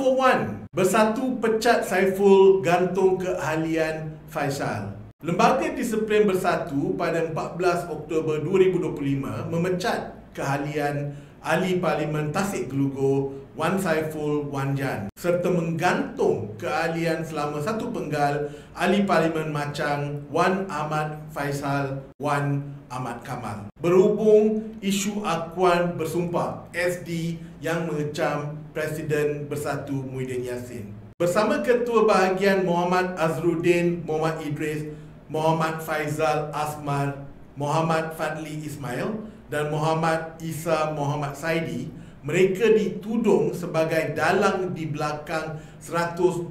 Info One, Bersatu pecat Saiful gantung keahlian Faisal. Lembaga Disiplin Bersatu pada 14 Oktober 2025 memecat keahlian Ahli Parlimen Tasik Gelugor Wan Saiful Wan Jan serta menggantung keahlian selama satu penggal Ahli Parlimen Machang Wan Ahmad Faisal Wan Ahmad Kamal berhubung isu akuan bersumpah SD yang mengecam Presiden Bersatu Muhyiddin Yassin. Bersama Ketua Bahagian Muhammad Azruddin Muhammad Idris, Muhammad Faizal Asmar, Muhammad Fadli Ismail dan Muhammad Isa Muhammad Saidi, mereka ditudung sebagai dalang di belakang 120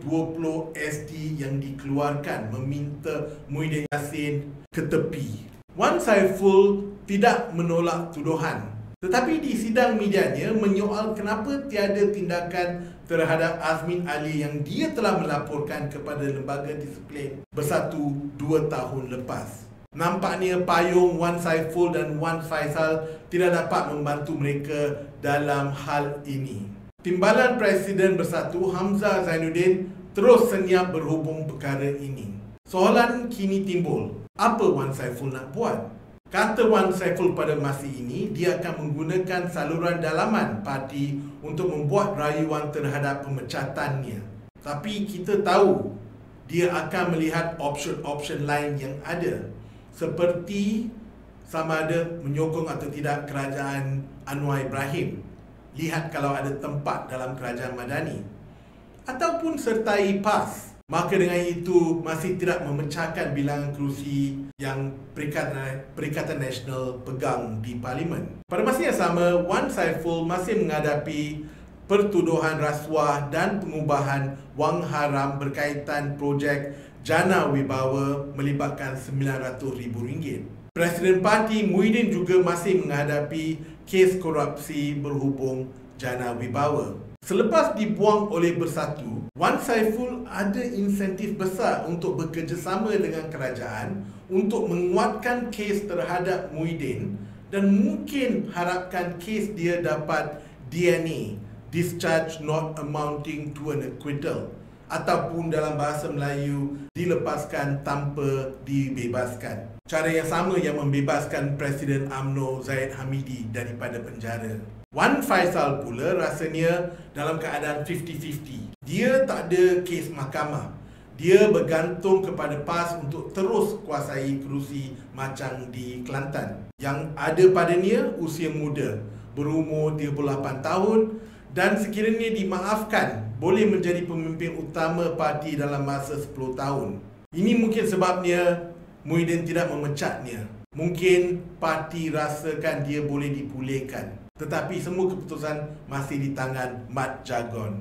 SD yang dikeluarkan meminta Muhyiddin Yassin ke tepi. Wan Saiful tidak menolak tuduhan, tetapi di sidang medianya menyoal kenapa tiada tindakan terhadap Azmin Ali yang dia telah melaporkan kepada Lembaga Disiplin Bersatu 2 tahun lepas. Nampaknya payung Wan Saiful dan Wan Faisal tidak dapat membantu mereka dalam hal ini. Timbalan Presiden Bersatu Hamzah Zainuddin terus senyap berhubung perkara ini. Soalan kini timbul, apa Wan Saiful nak buat? Kata Wan Saiful pada masa ini, dia akan menggunakan saluran dalaman parti untuk membuat rayuan terhadap pemecatannya. Tapi kita tahu, dia akan melihat option-option lain yang ada, seperti sama ada menyokong atau tidak kerajaan Anwar Ibrahim. Lihat kalau ada tempat dalam kerajaan Madani. Ataupun sertai PAS. Maka dengan itu masih tidak memecahkan bilangan kerusi yang Perikatan Nasional pegang di Parlimen. Pada masa yang sama, Wan Saiful masih menghadapi pertuduhan rasuah dan pengubahan wang haram berkaitan projek Jana Wibawa melibatkan RM900,000. Presiden Parti Muhyiddin juga masih menghadapi kes korupsi berhubung Jana Wibawa. Selepas dibuang oleh Bersatu, Wan Saiful ada insentif besar untuk bekerjasama dengan kerajaan untuk menguatkan kes terhadap Muhyiddin dan mungkin harapkan kes dia dapat DNA, discharge not amounting to an acquittal, ataupun dalam bahasa Melayu, dilepaskan tanpa dibebaskan. Cara yang sama yang membebaskan Presiden UMNO Zahid Hamidi daripada penjara. Wan Faisal pula rasanya dalam keadaan 50-50. Dia tak ada kes mahkamah. Dia bergantung kepada PAS untuk terus kuasai kerusi Machang di Kelantan. Yang ada padanya usia muda, berumur 38 tahun dan sekiranya dimaafkan, boleh menjadi pemimpin utama parti dalam masa 10 tahun. Ini mungkin sebabnya Muhyiddin tidak memecatnya. Mungkin parti rasakan dia boleh dipulihkan. Tetapi semua keputusan masih di tangan Mat Jagon.